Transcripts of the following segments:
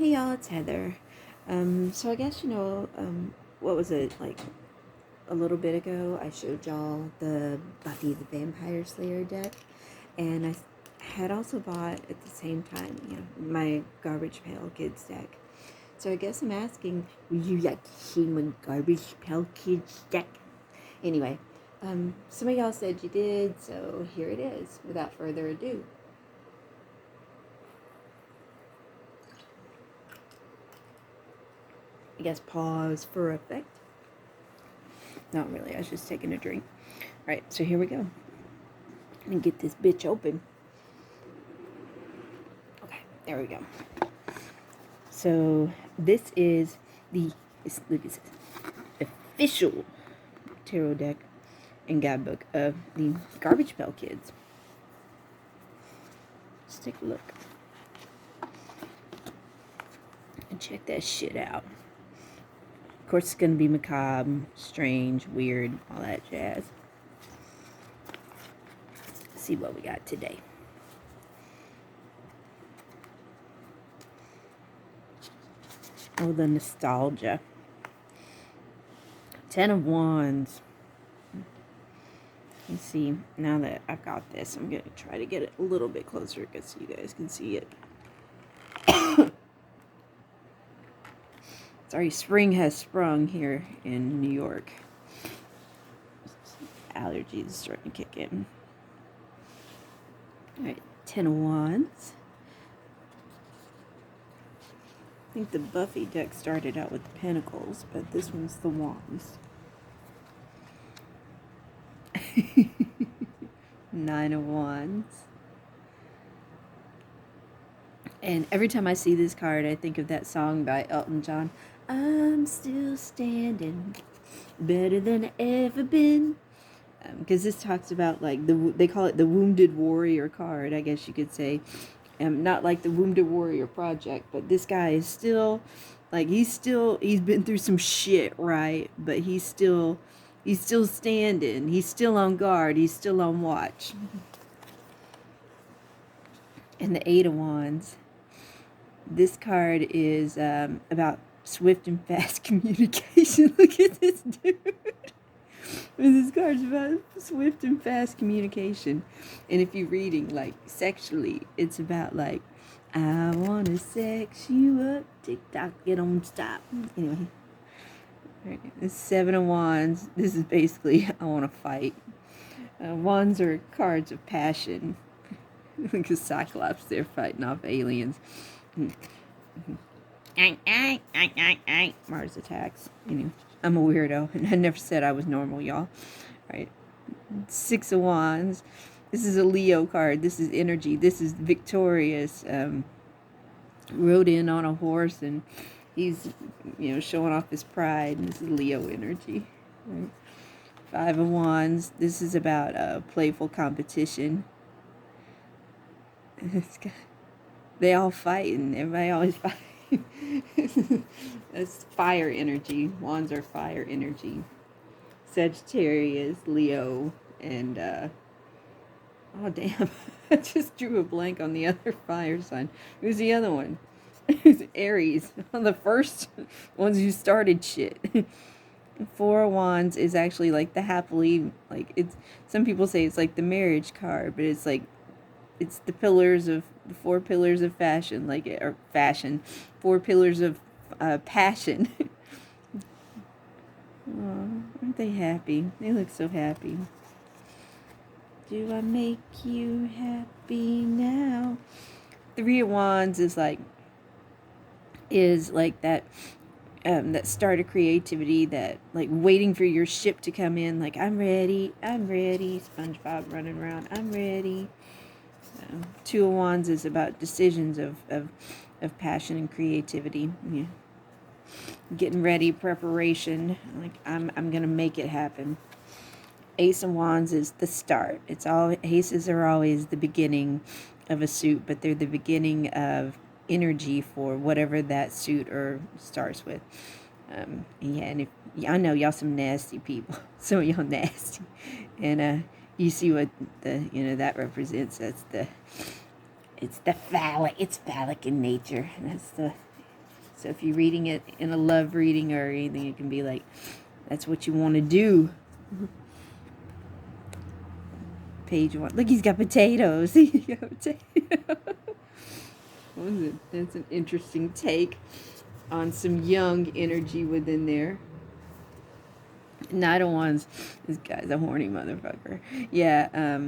Hey y'all, it's Heather. So I guess what was it, like a little bit ago I showed y'all the Buffy the Vampire Slayer deck, and I had also bought at the same time, my Garbage Pail Kids deck. So I guess I'm asking, would you like to see my Garbage Pail Kids deck? Anyway, some of y'all said you did, so here it is, without further ado. I guess pause for effect. Not really, I was just taking a drink. Alright, so here we go. Let me get this bitch open. Okay, there we go. So this is the official tarot deck and guidebook of the Garbage Pail Kids. Let's take a look and check that shit out. Of course, it's going to be macabre, strange, weird, all that jazz. Let's see what we got today. Oh, the nostalgia. 10 of Wands. You see, now that I've got this, I'm going to try to get it a little bit closer so you guys can see it. Sorry, spring has sprung here in New York. Allergies starting to kick in. Alright, 10 of Wands. I think the Buffy deck started out with the Pentacles, but this one's the Wands. 9 of Wands. And every time I see this card, I think of that song by Elton John. I'm still standing, better than I ever been. Because this talks about, like, they call it the Wounded Warrior card, I guess you could say. Not like the Wounded Warrior Project, but this guy is still, like, he's been through some shit, right? But he's still standing. He's still on guard. He's still on watch. And the 8 of Wands. This card is about swift and fast communication. Look at this dude. This card's about swift and fast communication. And if you're reading, like, sexually, it's about, like, I want to sex you up. Tick-tock, it don't stop. Anyway. Right. The 7 of Wands. This is basically, I want to fight. Wands are cards of passion. Because Cyclops, they're fighting off aliens. Mars attacks. I'm a weirdo, and I never said I was normal, y'all. All right. 6 of Wands. This is a Leo card. This is energy. This is victorious. Rode in on a horse, and he's, showing off his pride. And this is Leo energy. Right. 5 of Wands. This is about playful competition. They all fight, and everybody always fights. That's fire energy. Wands are fire energy. Sagittarius, Leo, and oh damn, I just drew a blank on the other fire sign. Who's the other one? It's Aries. The first ones who started shit. 4 of Wands is actually like the happily, like, it's, some people say it's like the marriage card, but it's like, it's the 4 pillars of fashion, like, or fashion, 4 pillars of passion. Oh, aren't they happy? They look so happy. Do I make you happy now? 3 of Wands is like that that start of creativity, that, like, waiting for your ship to come in, like, I'm ready, SpongeBob running around, I'm ready. 2 of Wands is about decisions of passion and creativity. Yeah. Getting ready, preparation. Like, I'm gonna make it happen. Ace of Wands is the start. It's all, aces are always the beginning of a suit, but they're the beginning of energy for whatever that suit or starts with. Yeah, and I know y'all some nasty people. Some of y'all nasty, and you see what that represents. It's phallic in nature. That's So if you're reading it in a love reading or anything, it can be like, that's what you want to do. Page 1. Look, he's got potatoes. He's got potatoes. What was it? That's an interesting take on some young energy within there. Nidal this guy's a horny motherfucker. Yeah,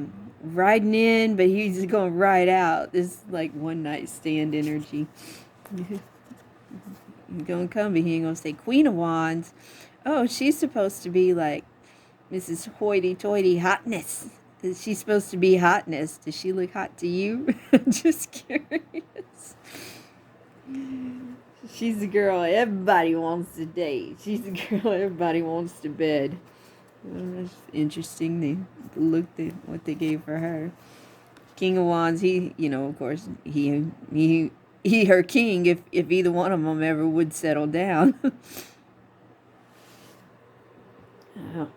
riding in, but he's just going to ride out. This is like one night stand energy. He's going to come, but he ain't going to say Queen of Wands. Oh, she's supposed to be like Mrs. Hoity-toity hotness. Is she supposed to be hotness? Does she look hot to you? Just curious. She's the girl everybody wants to date. She's the girl everybody wants to bed. That's interesting. What they gave for her. King of Wands. He, of course, he her king. If either one of them ever would settle down. Oh.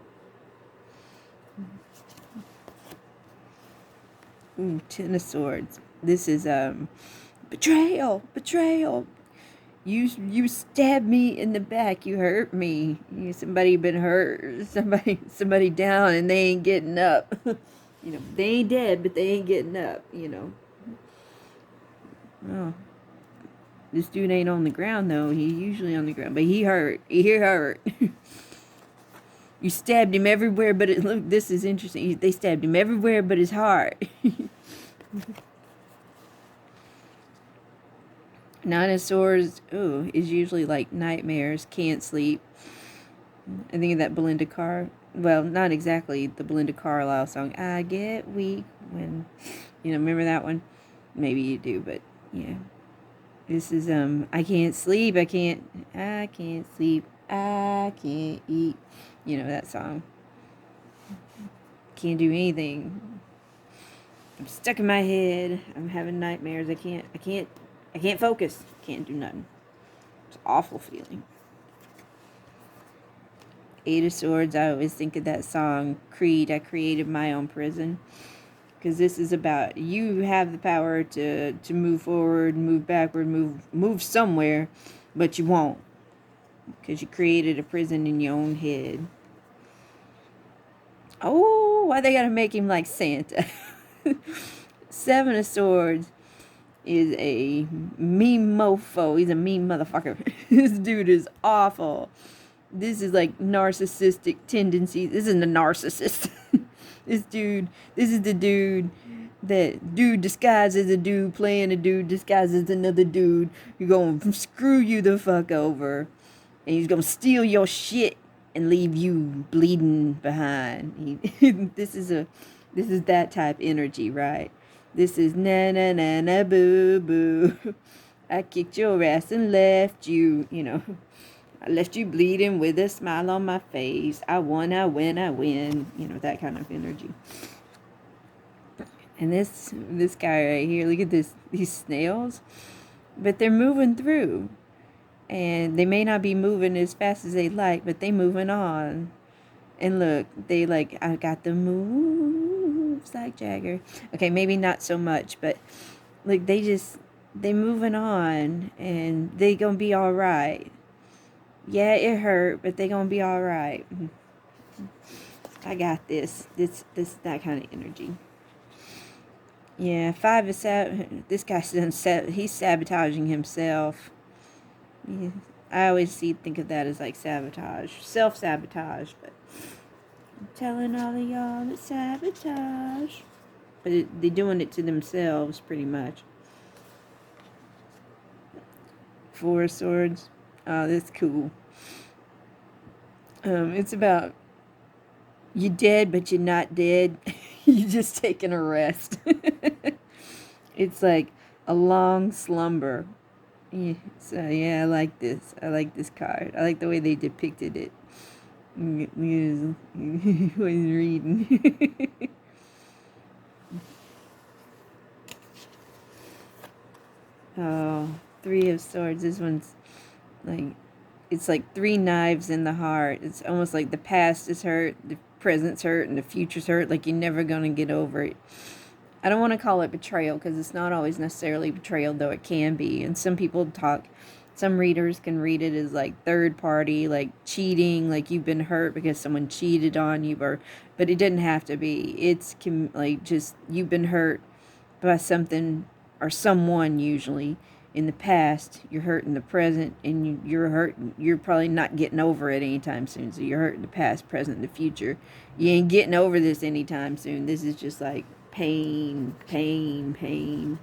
Ooh, Ten of Swords. This is betrayal. You stabbed me in the back. You hurt me. Somebody been hurt. Somebody down, and they ain't getting up. They ain't dead, but they ain't getting up. Oh, this dude ain't on the ground though. He's usually on the ground, but he hurt. He hurt. You stabbed him everywhere, but look. This is interesting. They stabbed him everywhere, but his heart. Nine of Swords, is usually like nightmares, can't sleep. I think of that Belinda Carr. Well, not exactly the Belinda Carlisle song. I get weak when, remember that one? Maybe you do, but yeah. This is I can't sleep. I can't sleep. I can't eat. That song. Can't do anything. I'm stuck in my head. I'm having nightmares. I can't focus. Can't do nothing. It's an awful feeling. Eight of Swords. I always think of that song, Creed. I created my own prison. Because this is about you have the power to move forward, move backward, move somewhere, but you won't. Because you created a prison in your own head. Oh, why they gotta make him like Santa? Seven of Swords is a mean mofo. He's a mean motherfucker. This dude is awful. This is like narcissistic tendencies. This isn't a narcissist. This is the dude that dude disguised as a dude playing a dude disguised as another dude. You're gonna screw you the fuck over. And he's gonna steal your shit and leave you bleeding behind. This is that type energy, right? This is na na na na boo boo. I kicked your ass and left you, I left you bleeding with a smile on my face. I won, I win, I win. That kind of energy. And this guy right here, look at these snails. But they're moving through. And they may not be moving as fast as they like, but they moving on. And look, they like, I got the moves like Jagger. Okay, maybe not so much, but like they moving on and they gonna be all right. Yeah, it hurt, but they gonna be all right. I got this. That kind of energy. Yeah, 5 is this guy's he's sabotaging himself. Yeah, I always think of that as like sabotage, self-sabotage, but I'm telling all of y'all it's sabotage. But they're doing it to themselves pretty much. 4 of Swords. Oh, that's cool. It's about you're dead, but you're not dead. You're just taking a rest. It's like a long slumber. Yeah, so yeah, I like this. I like this card. I like the way they depicted it. When he's reading. Oh, 3 of Swords. This one's like, it's like 3 knives in the heart. It's almost like the past is hurt, the present's hurt, and the future's hurt. Like you're never gonna get over it. I don't want to call it betrayal because it's not always necessarily betrayal, though it can be. And some people talk Some readers can read it as like third party, like cheating, like you've been hurt because someone cheated on you, or but it didn't have to be. It's like just you've been hurt by something or someone usually in the past. You're hurt in the present, and you're hurt. You're probably not getting over it anytime soon. So you're hurt in the past, present, and the future. You ain't getting over this anytime soon. This is just like pain, pain, pain.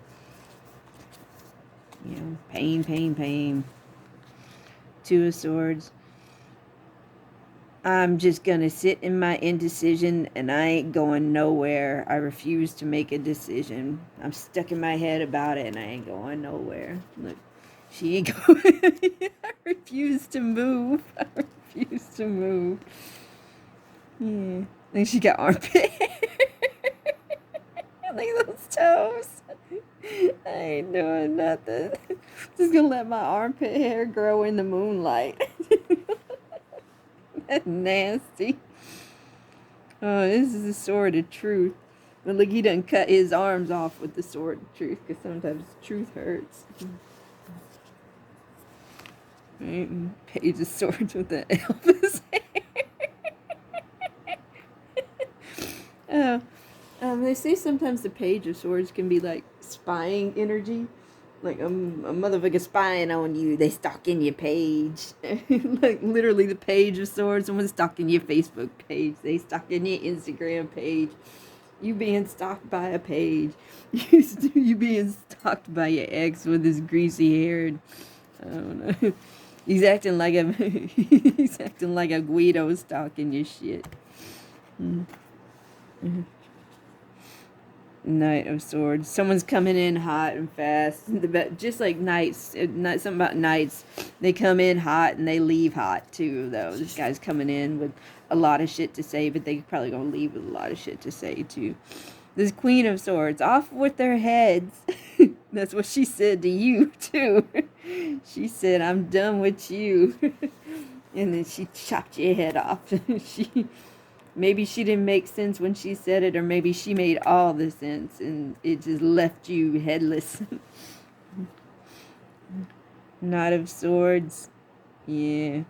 You know, pain, pain, pain. Two of Swords. I'm just going to sit in my indecision, and I ain't going nowhere. I refuse to make a decision. I'm stuck in my head about it, and I ain't going nowhere. Look, she ain't going. I refuse to move. I refuse to move. Yeah. I think she got armpit hair. Look at those toes. I ain't doing nothing. Just gonna let my armpit hair grow in the moonlight. That's nasty. Oh, this is the sword of truth. But look, he done cut his arms off with the sword of truth, because sometimes truth hurts. Right? Page of Swords with the Elvis hair. Oh, they say sometimes the Page of Swords can be like spying energy. Like a motherfucker spying on you. They stalking your page. Like literally the Page of Swords. Someone's stalking your Facebook page. They stalking your Instagram page. You being stalked by a page. You being stalked by your ex with his greasy hair. I don't know. He's acting like a he's acting like a Guido stalking your shit. Knight of Swords. Someone's coming in hot and fast. Just like knights. Something about knights. They come in hot and they leave hot too, though. This guy's coming in with a lot of shit to say, but they probably gonna leave with a lot of shit to say too. This Queen of Swords. Off with their heads. That's what she said to you too. She said, I'm done with you. And then she chopped your head off. Maybe she didn't make sense when she said it, or maybe she made all the sense and it just left you headless. Knight of Swords. Yeah.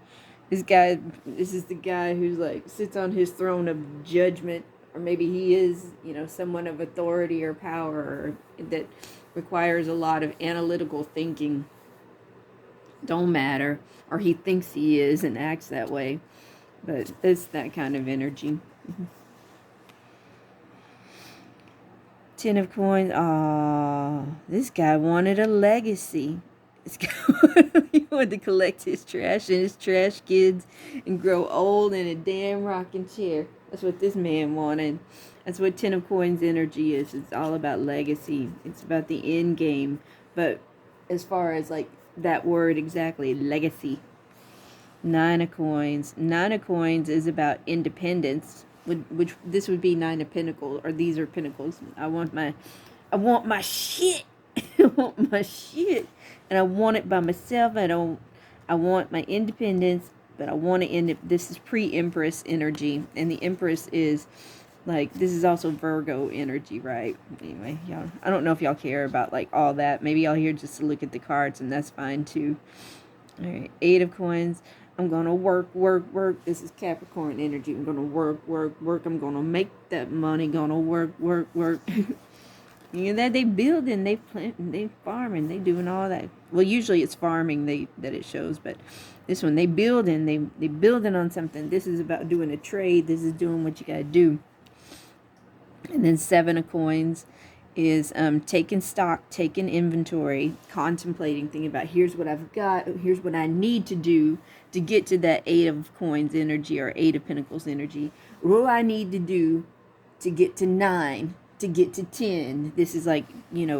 This is the guy who's like, sits on his throne of judgment, or maybe he is, someone of authority or power that requires a lot of analytical thinking. Don't matter. Or he thinks he is and acts that way. But it's that kind of energy. Ten of Coins. Ah, this guy wanted a legacy. This guy he wanted to collect his trash and his trash kids and grow old in a damn rocking chair. That's what this man wanted. That's what Ten of Coins energy is. It's all about legacy. It's about the end game. But as far as like that word exactly, legacy. Nine of Coins. Nine of Coins is about independence, which this would be Nine of Pentacles, or these are Pentacles. I want my shit. I want my shit, and I want it by myself. I want my independence, but I want to end it. This is pre-Empress energy, and the Empress is like, this is also Virgo energy, right? Anyway, y'all, I don't know if y'all care about like all that. Maybe y'all here just to look at the cards, and that's fine too. All right, Eight of Coins. I'm going to work, work, work. This is Capricorn energy. I'm going to work, work, work. I'm going to make that money. Going to work, work, work. That they building, they planting, they farming, they doing all that. Well, usually it's farming that it shows, but this one, they building, they building on something. This is about doing a trade. This is doing what you got to do. And then Seven of Coins is taking stock, taking inventory, contemplating, thinking about, here's what I've got, here's what I need to do to get to that Eight of Coins energy or Eight of Pentacles energy. What do I need to do to get to 9, to get to 10? This is like,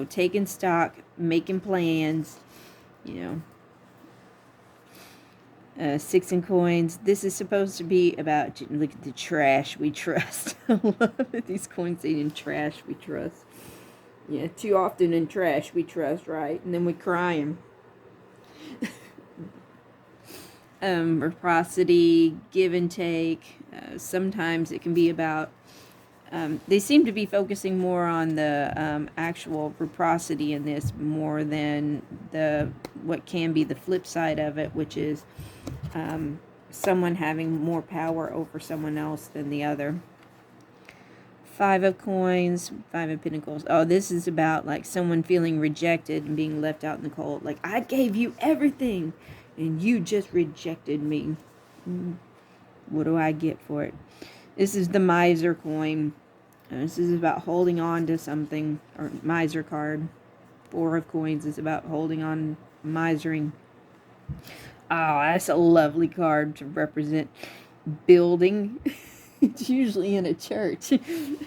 taking stock, making plans, Six of Coins. This is supposed to be about, look at the trash we trust. I love it. These coins saying trash we trust. Yeah, too often in trash we trust, right? And then we crying. Reciprocity, give and take. Sometimes it can be about They seem to be focusing more on the actual reciprocity in this more than the what can be the flip side of it, which is someone having more power over someone else than the other. 5 of coins, 5 of pentacles. Oh, this is about like someone feeling rejected and being left out in the cold. Like, I gave you everything and you just rejected me. What do I get for it? This is the miser coin. This is about holding on to something, or miser card. 4 of coins is about holding on, misering. Oh, that's a lovely card to represent building. It's usually in a church,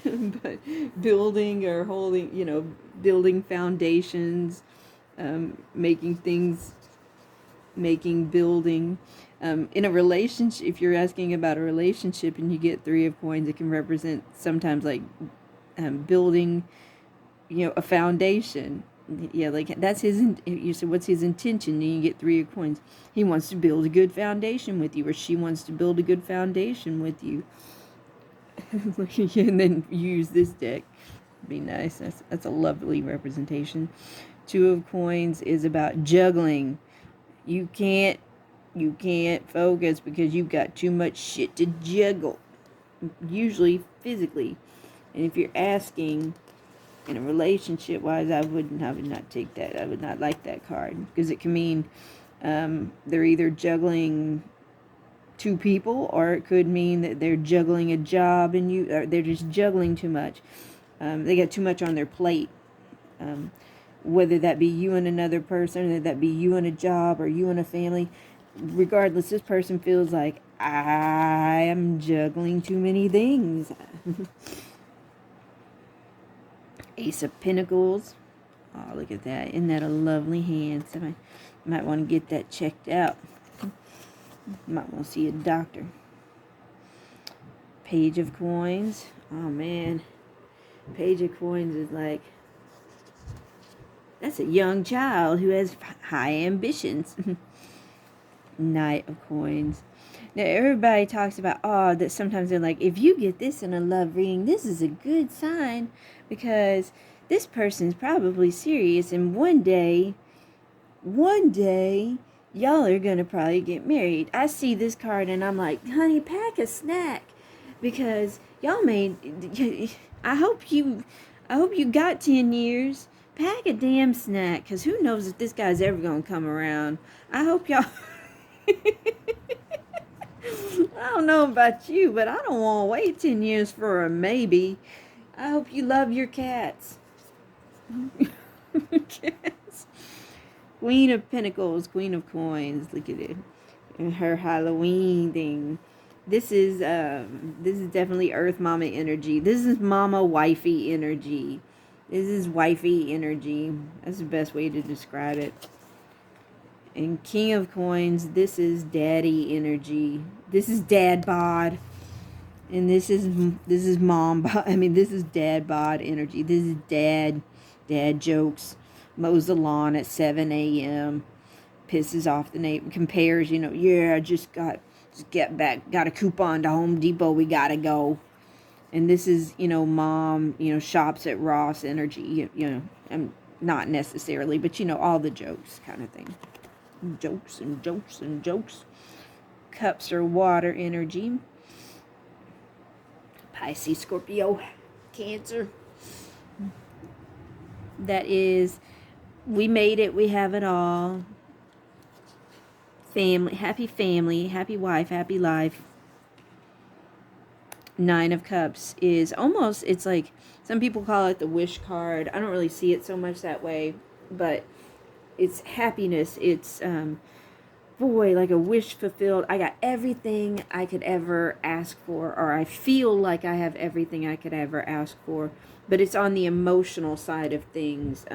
but building or holding, building foundations, making things, building. In a relationship, if you're asking about a relationship and you get 3 of coins, it can represent sometimes like building, a foundation. Yeah, like that's his. You said, what's his intention? And you get 3 of coins. He wants to build a good foundation with you, or she wants to build a good foundation with you. And then use this deck. Be nice. That's a lovely representation. 2 of coins is about juggling. You can't focus because you've got too much shit to juggle. Usually physically. And if you're asking in a relationship wise, I would not take that. I would not like that card, because it can mean they're either juggling 2 people, or it could mean that they're juggling a job and they're just juggling too much. They got too much on their plate. Whether that be you and another person, whether that be you and a job, or you and a family, regardless, this person feels like, I am juggling too many things. Ace of Pentacles. Oh, look at that. Isn't that a lovely hand? Somebody might want to get that checked out. Might want to see a doctor. Page of Coins. Oh, man. Page of Coins is like, that's a young child who has high ambitions. Knight of Coins. Now, everybody talks about, that sometimes they're like, if you get this in a love reading, this is a good sign, because this person's probably serious, and one day, y'all are going to probably get married. I see this card, and I'm like, honey, pack a snack, because y'all I hope you got 10 years. Pack a damn snack, because who knows if this guy's ever going to come around. I hope y'all... I don't know about you, but I don't want to wait 10 years for a maybe. I hope you love your cats. Cats. Queen of Pentacles, Queen of Coins. Look at it. And her Halloween thing. This is definitely Earth Mama energy. This is Mama Wifey energy. This is wifey energy. That's the best way to describe it. And King of Coins, this is daddy energy. This is dad bod. And this is mom bod. I mean, this is dad bod energy. This is dad jokes. Mows the lawn at 7 a.m. Pisses off the neighbor. Compares, I just get back. Got a coupon to Home Depot. We gotta go. And this is, mom, shops at Ross energy. Not necessarily, but all the jokes kind of thing. Jokes and jokes and jokes. Cups are water energy. Pisces, Scorpio, Cancer. That is, we made it, we have it all. Family, happy wife, happy life. 9 of Cups is almost, it's like, some people call it the wish card. I don't really see it so much that way, but it's happiness. It's, like a wish fulfilled. I got everything I could ever ask for, or I feel like I have everything I could ever ask for, but it's on the emotional side of things.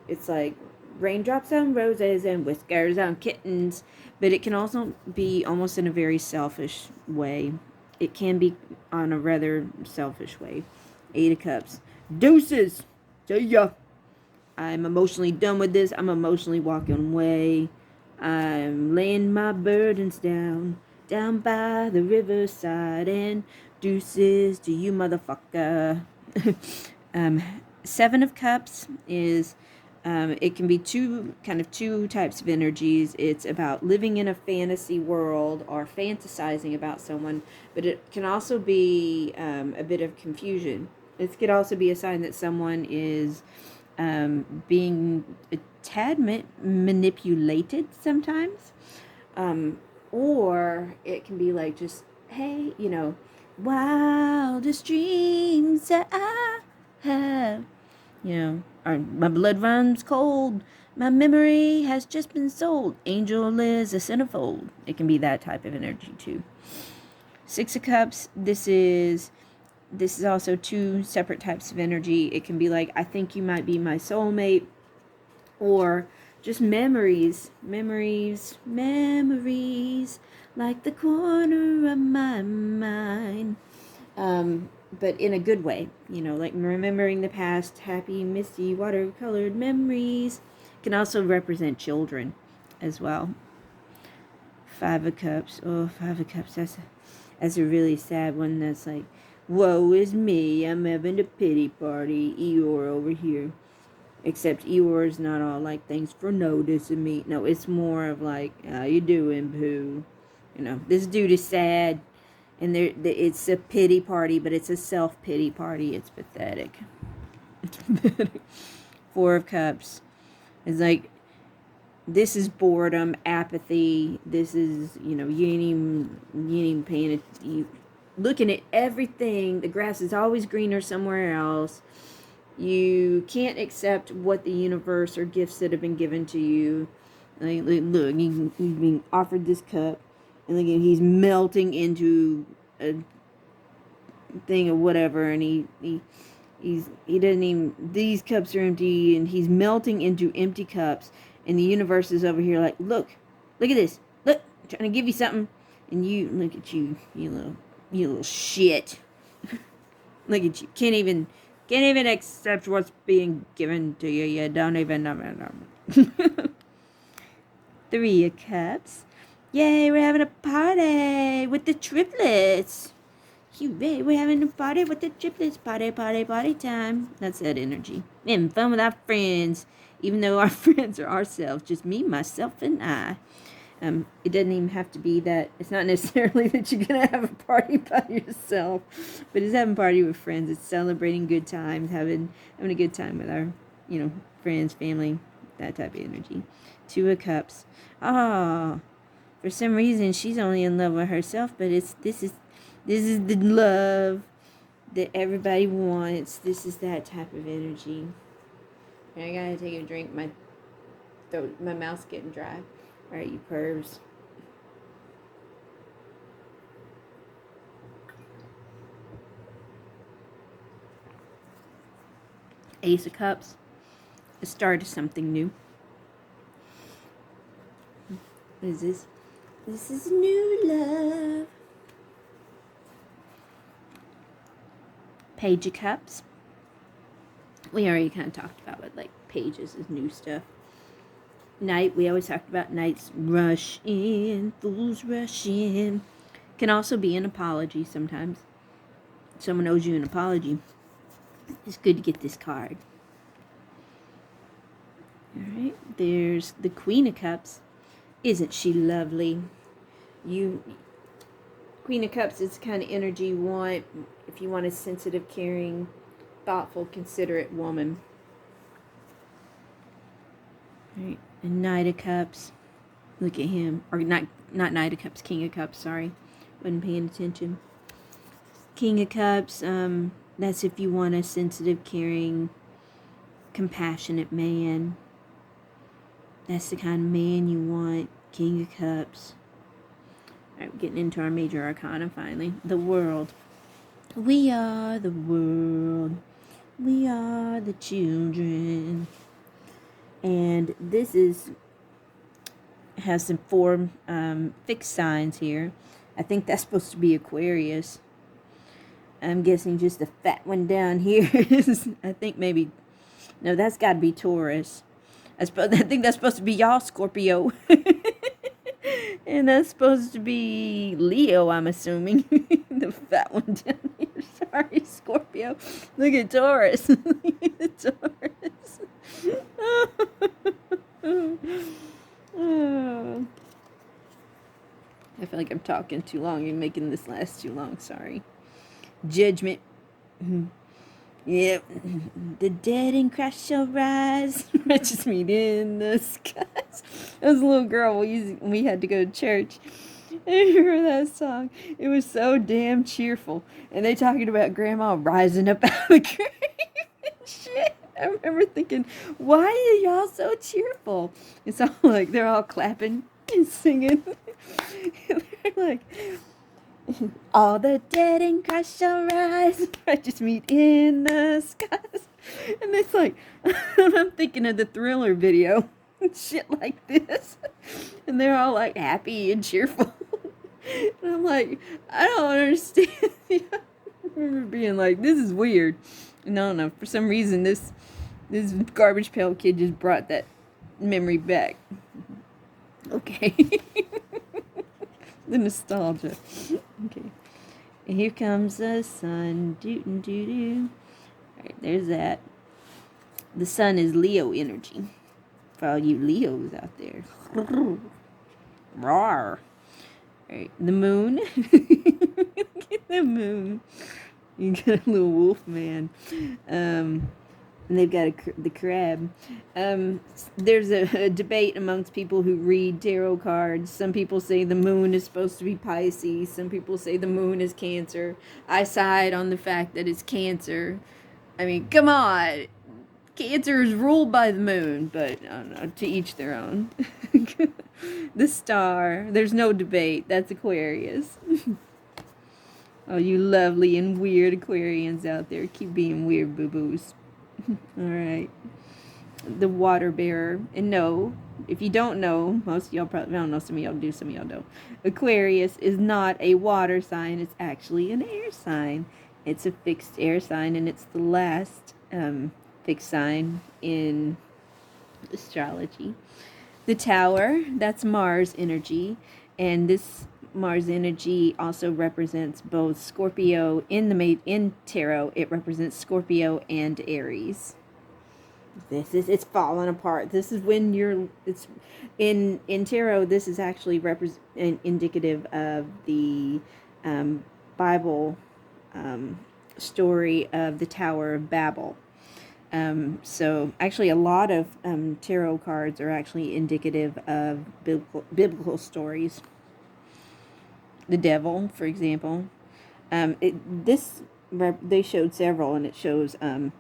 It's like raindrops on roses and whiskers on kittens, but it can also be almost in a very selfish way. It can be on a rather selfish way. 8 of Cups. Deuces! See ya! I'm emotionally done with this. I'm emotionally walking away. I'm laying my burdens down by the riverside, and Deuces to you, motherfucker. Seven of Cups is, it can be two types of energies. It's about living in a fantasy world or fantasizing about someone, but it can also be a bit of confusion. It could also be a sign that someone is being a tad manipulated sometimes. Or it can be like just, hey, wildest dreams that I have. Or my blood runs cold. My memory has just been sold. Angel is a centerfold. It can be that type of energy too. Six of Cups, this is also two separate types of energy. It can be like, I think you might be my soulmate, or just memories, like the corner of my mind. But in a good way, like remembering the past, happy, misty, watercolored memories. Can also represent children as well. Five of Cups. Oh, Five of Cups. That's a really sad one. That's like, woe is me, I'm having a pity party. Eeyore over here. Except Eeyore's not all like, thanks for noticing me. No, it's more of like, how you doing, boo? This dude is sad. And it's a pity party, but it's a self-pity party. It's pathetic. It's pathetic. Four of Cups. It's like, this is boredom, apathy. This is, you ain't even paying it. You looking at everything. The grass is always greener somewhere else. You can't accept what the universe or gifts that have been given to you. Like, look, he's being offered this cup. And look, he's melting into a thing of whatever, and he doesn't even. These cups are empty, and he's melting into empty cups. And the universe is over here like, look at this. Look, I'm trying to give you something, and you look at you little shit. Look at you, can't even accept what's being given to you. You don't even know. Three of Cups. Yay, we're having a party with the triplets. Hooray, we're having a party with the triplets. Party time. That's that energy. Having fun with our friends. Even though our friends are ourselves. Just me, myself, and I. It doesn't even have to be that. It's not necessarily that you're going to have a party by yourself. But it's having a party with friends. It's celebrating good times. Having a good time with our, friends, family. That type of energy. Two of Cups. Ah. For some reason, she's only in love with herself, but this is the love that everybody wants. This is that type of energy. I gotta take a drink. My mouth's getting dry. All right, you pervs. Ace of Cups. The start of something new. What is this? This is new love. Page of Cups. We already kind of talked about it, like pages is new stuff. Night, we always talked about nights. Rush in, fools rush in. Can also be an apology sometimes. Someone owes you an apology. It's good to get this card. Alright, there's the Queen of Cups. Isn't she lovely? Queen of Cups is the kind of energy you want if you want a sensitive, caring, thoughtful, considerate woman. Right. And Knight of Cups. Look at him. Or not Knight of Cups, King of Cups, sorry. Wasn't paying attention. King of Cups, that's if you want a sensitive, caring, compassionate man. That's the kind of man you want. King of Cups. Alright, we're getting into our major arcana finally. The World. We are the world. We are the children. And this has some four fixed signs here. I think that's supposed to be Aquarius. I'm guessing just the fat one down here is, I think maybe, no, that's got to be Taurus. I think that's supposed to be y'all, Scorpio. And that's supposed to be Leo, I'm assuming. the fat one down here. Sorry, Scorpio. Look at Taurus. Look at Taurus. Oh. I feel like I'm talking too long and making this last too long. Sorry. Judgment. Yep. The dead in Christ shall rise. Righteous meet in the skies. I was a little girl. We had to go to church. I remember that song. It was so damn cheerful. And they talking about grandma rising up out of the grave and shit. I remember thinking, why are y'all so cheerful? It's all like they're all clapping and singing. And they're like, all the dead in Christ shall rise. Righteous meet in the skies. And it's like, I'm thinking of the Thriller video and shit like this. And they're all like happy and cheerful. And I'm like, I don't understand. I remember being like, this is weird. No, for some reason this Garbage Pail Kid just brought that memory back. Okay. The nostalgia. Okay. And here comes the sun. Doo-doo-doo-doo. Alright, there's that. The sun is Leo energy. For all you Leos out there. Rawr. Alright, the moon. Look at the moon. You got a little wolf man. And they've got the crab. There's a debate amongst people who read tarot cards. Some people say the moon is supposed to be Pisces. Some people say the moon is Cancer. I side on the fact that it's Cancer. I mean, come on. Cancer is ruled by the moon, but I don't know, to each their own. The star, there's no debate. That's Aquarius. Oh, you lovely and weird Aquarians out there. Keep being weird, boo-boos. Alright. The water bearer. And no, if you don't know, most of y'all probably, I don't know, some of y'all do, some of y'all don't. Aquarius is not a water sign. It's actually an air sign. It's a fixed air sign, and it's the last fixed sign in astrology. The tower, that's Mars energy, and this Mars energy also represents both Scorpio in tarot. It represents Scorpio and Aries. It's falling apart. This is when it's in tarot. This is actually indicative of the Bible story of the Tower of Babel. So actually a lot of tarot cards are actually indicative of biblical stories. The devil, for example. They showed several, and it shows a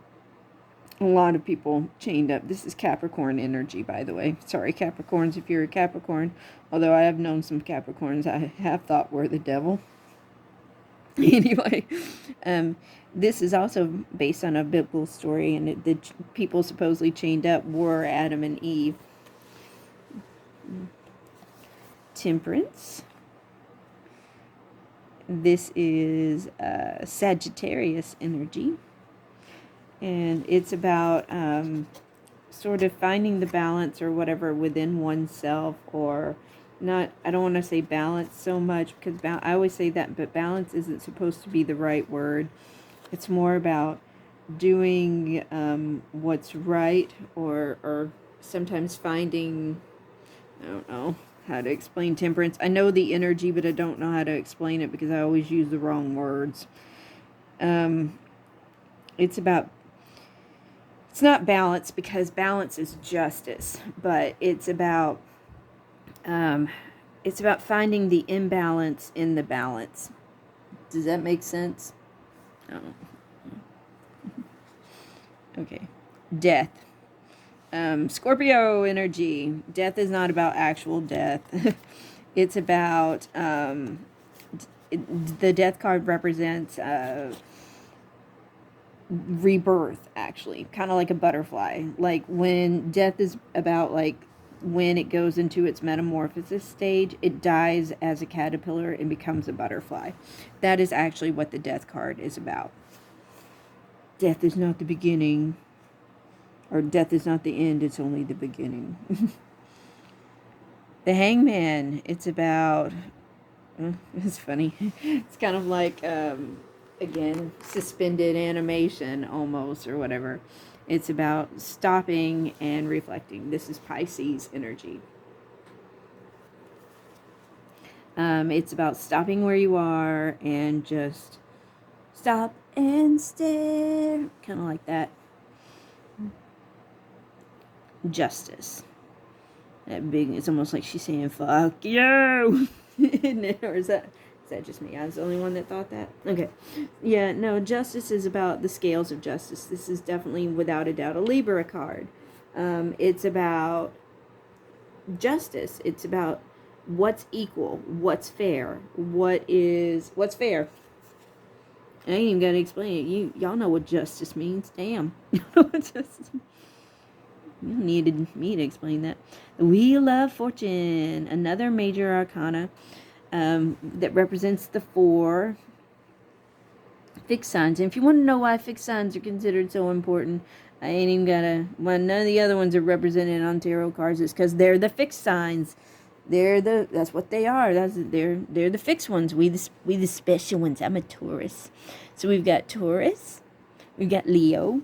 lot of people chained up. This is Capricorn energy, by the way. Sorry, Capricorns, if you're a Capricorn. Although I have known some Capricorns I have thought were the devil. Anyway, this is also based on a biblical story, and the people supposedly chained up were Adam and Eve. Temperance. This is Sagittarius energy, and it's about sort of finding the balance or whatever within oneself, or not. I don't want to say balance so much, because I always say that, but balance isn't supposed to be the right word. It's more about doing what's right, or sometimes finding, I don't know how to explain temperance. I know the energy, but I don't know how to explain it because I always use the wrong words. It's not balance, because balance is justice, but it's about finding the imbalance in the balance. Does that make sense? Oh. Okay. Death. Scorpio energy. Death is not about actual death. It's about the death card represents rebirth, actually, kind of like a butterfly. Like when death is about, like, when it goes into its metamorphosis stage, it dies as a caterpillar and becomes a butterfly. That is actually what the death card is about. Death is not the beginning, or death is not the end, it's only the beginning. The Hangman, it's about It's funny. It's kind of like, again, suspended animation almost, or whatever. It's about stopping and reflecting. This is Pisces energy. It's about stopping where you are and just stop and stare. Kind of like that. Justice. That big, it's almost like she's saying, fuck you! Isn't it? Or is that just me? I was the only one that thought that? Okay. Yeah, no, justice is about the scales of justice. This is definitely, without a doubt, a Libra card. It's about justice. It's about what's equal, what's fair, what's fair. I ain't even gotta explain it. Y'all know what justice means. Damn. You know what justice means. You needed me to explain that. The Wheel of Fortune, another major arcana that represents the 4 fixed signs. And if you want to know why fixed signs are considered so important, I ain't even gotta. Well, none of the other ones are represented on tarot cards. It's because they're the fixed signs. That's what they are. They're the fixed ones. We the special ones. I'm a Taurus, so we've got Taurus, we've got Leo.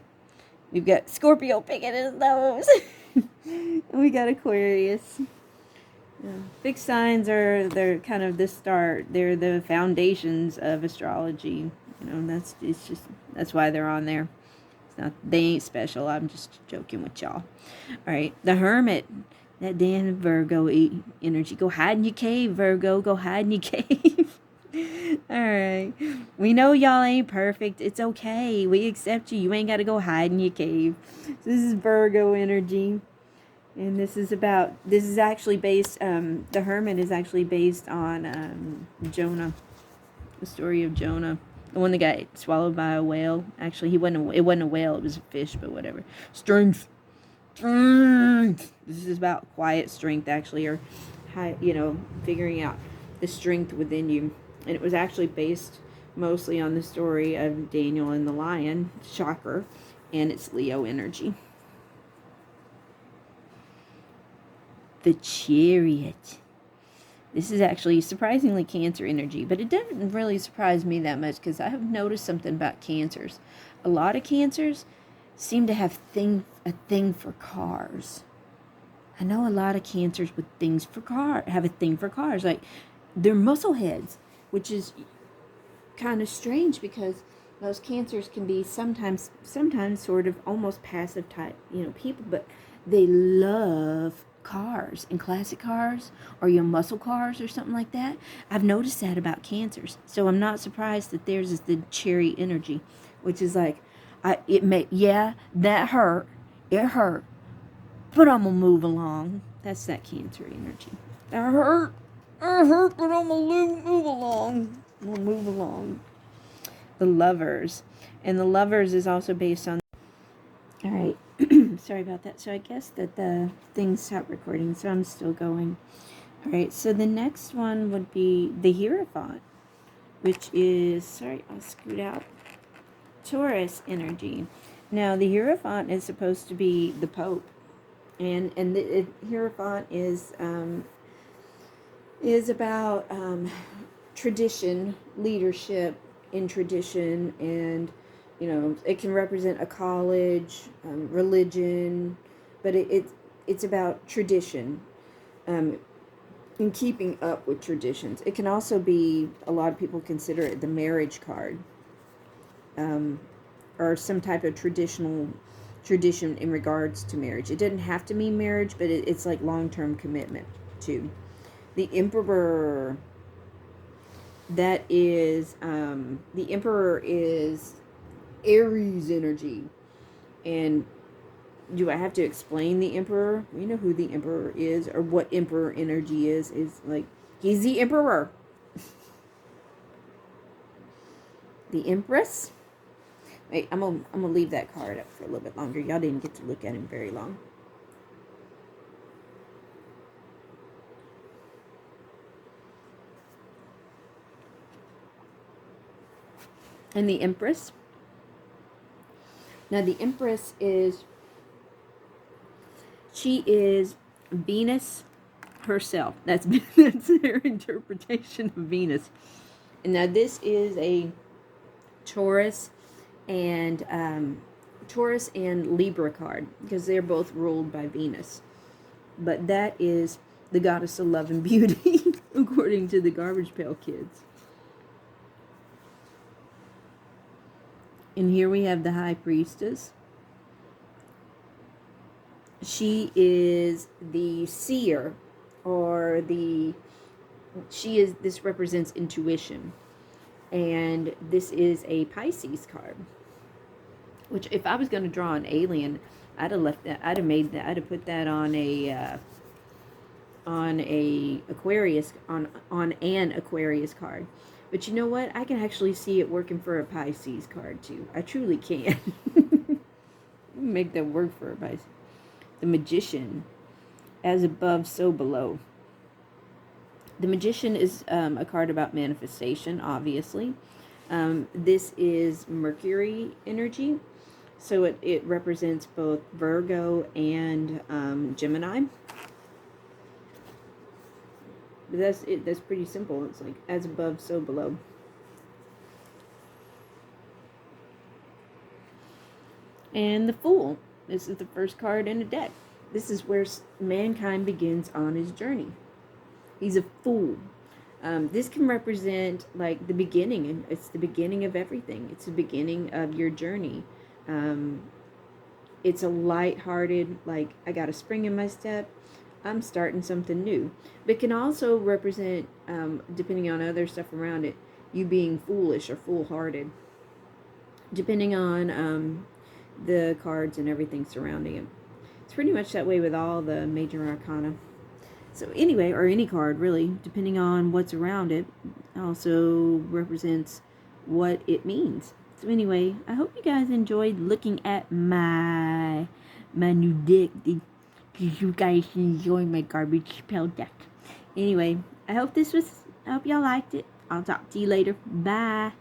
We've got Scorpio picking his nose. We got Aquarius. Yeah. Fixed signs they're kind of the start. They're the foundations of astrology. You know, that's why they're on there. It's not, they ain't special. I'm just joking with y'all. All right, the Hermit. That damn Virgo energy. Go hide in your cave, Virgo. Go hide in your cave. Alright. We know y'all ain't perfect. It's okay. We accept you. You ain't got to go hide in your cave. So this is Virgo energy. And this is actually based, the Hermit is actually based on Jonah. The story of Jonah. The one that got swallowed by a whale. Actually, it wasn't a whale. It was a fish, but whatever. Strength. This is about quiet strength, actually, or figuring out the strength within you. And it was actually based mostly on the story of Daniel and the lion, shocker, and it's Leo energy. The Chariot. This is actually surprisingly Cancer energy, but it doesn't really surprise me that much because I have noticed something about Cancers. A lot of Cancers seem to have a thing for cars. I know a lot of Cancers with have a thing for cars. Like, they're muscle heads, which is kind of strange because those Cancers can be sometimes sort of almost passive type, people, but they love cars and classic cars or your muscle cars or something like that. I've noticed that about Cancers. So I'm not surprised that theirs is the Chariot energy, which is like, that hurt. It hurt. But I'm going to move along. That's that Cancer energy. That hurt. It hurt, but I'm going to move along. I'm going to move along. The Lovers. And the Lovers is also based on... All right. Sorry about that. So I guess that the thing stopped recording, so I'm still going. All right. So the next one would be the Hierophant, which is... Sorry, I'll scoot out. Taurus energy. Now, the Hierophant is supposed to be the Pope, and the Hierophant is about tradition, leadership in tradition, and it can represent a college, religion, but it's about tradition, and keeping up with traditions. It can also be, a lot of people consider it the marriage card. Or some type of tradition in regards to marriage. It doesn't have to mean marriage, but it's like long-term commitment too. The Emperor, the Emperor is Aries energy. And do I have to explain the Emperor? We know who the Emperor is, or what Emperor energy is. Is like, he's the Emperor. The Empress. Wait, I'm gonna leave that card up for a little bit longer. Y'all didn't get to look at him very long. And the Empress. Now the Empress she is Venus herself. That's that's their interpretation of Venus. And now this is a Taurus and Libra card because they're both ruled by Venus. But that is the goddess of love and beauty, according to the Garbage Pail Kids. And here we have the High Priestess. She is the seer, or this represents intuition. And this is a Pisces card. Which, if I was going to draw an alien, I'd have left that. I'd have put that on an Aquarius card. But you know what? I can actually see it working for a Pisces card too. I truly can. Make that work for a Pisces. The Magician, as above, so below. The Magician is a card about manifestation, obviously. This is Mercury energy. So it represents both Virgo and Gemini. But that's it. That's pretty simple. It's like as above, so below. And the Fool. This is the first card in the deck. This is where mankind begins on his journey. He's a fool. This can represent like the beginning, and it's the beginning of everything. It's the beginning of your journey. It's a light-hearted, like, I got a spring in my step, I'm starting something new. But it can also represent, depending on other stuff around it, you being foolish or foolhardy, depending on the cards and everything surrounding it. It's pretty much that way with all the major arcana. So anyway, or any card really, depending on what's around it, also represents what it means. So anyway, I hope you guys enjoyed looking at my new deck. Did you guys enjoy my Garbage Pail deck? Anyway, I hope y'all liked it. I'll talk to you later. Bye.